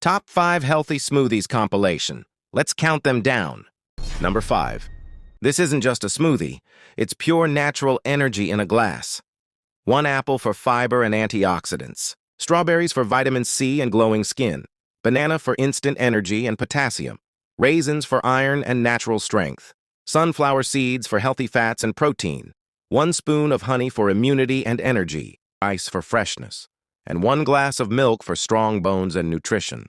Top 5 Healthy Smoothies Compilation. Let's count them down. Number 5. This isn't just a smoothie. It's pure natural energy in a glass. 1 apple for fiber and antioxidants. Strawberries for vitamin C and glowing skin. Banana for instant energy and potassium. Raisins for iron and natural strength. Sunflower seeds for healthy fats and protein. 1 spoon of honey for immunity and energy. Ice for freshness. And 1 glass of milk for strong bones and nutrition.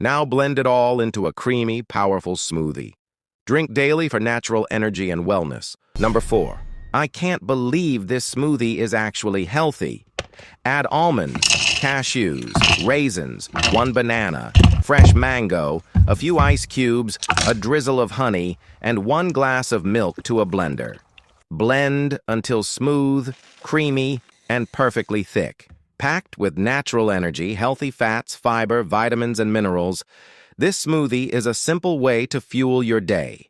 Now blend it all into a creamy, powerful smoothie. Drink daily for natural energy and wellness. Number 4. I can't believe this smoothie is actually healthy. Add almonds, cashews, raisins, 1 banana, fresh mango, a few ice cubes, a drizzle of honey, and 1 glass of milk to a blender. Blend until smooth, creamy, and perfectly thick. Packed with natural energy, healthy fats, fiber, vitamins, and minerals, this smoothie is a simple way to fuel your day.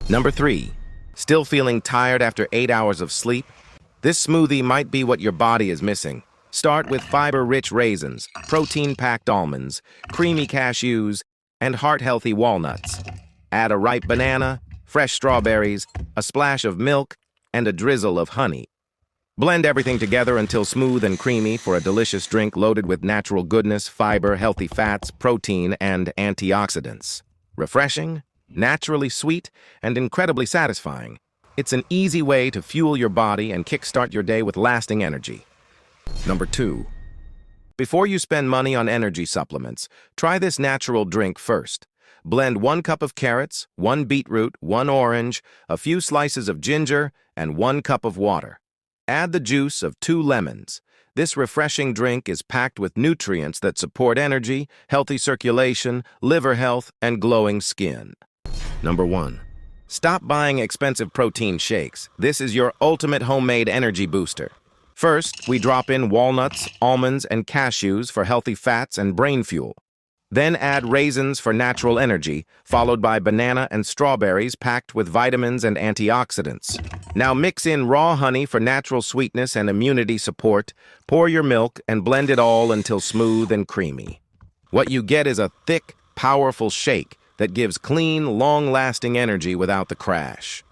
Number 3. Still feeling tired after 8 hours of sleep? This smoothie might be what your body is missing. Start with fiber-rich raisins, protein-packed almonds, creamy cashews, and heart-healthy walnuts. Add a ripe banana, fresh strawberries, a splash of milk, and a drizzle of honey. Blend everything together until smooth and creamy for a delicious drink loaded with natural goodness, fiber, healthy fats, protein, and antioxidants. Refreshing, naturally sweet, and incredibly satisfying. It's an easy way to fuel your body and kickstart your day with lasting energy. Number 2. Before you spend money on energy supplements, try this natural drink first. Blend 1 cup of carrots, 1 beetroot, 1 orange, a few slices of ginger, and 1 cup of water. Add the juice of 2 lemons. This refreshing drink is packed with nutrients that support energy, healthy circulation, liver health, and glowing skin. Number 1. Stop buying expensive protein shakes. This is your ultimate homemade energy booster. First, we drop in walnuts, almonds, and cashews for healthy fats and brain fuel. Then add raisins for natural energy, followed by banana and strawberries packed with vitamins and antioxidants. Now mix in raw honey for natural sweetness and immunity support, pour your milk, and blend it all until smooth and creamy. What you get is a thick, powerful shake that gives clean, long-lasting energy without the crash.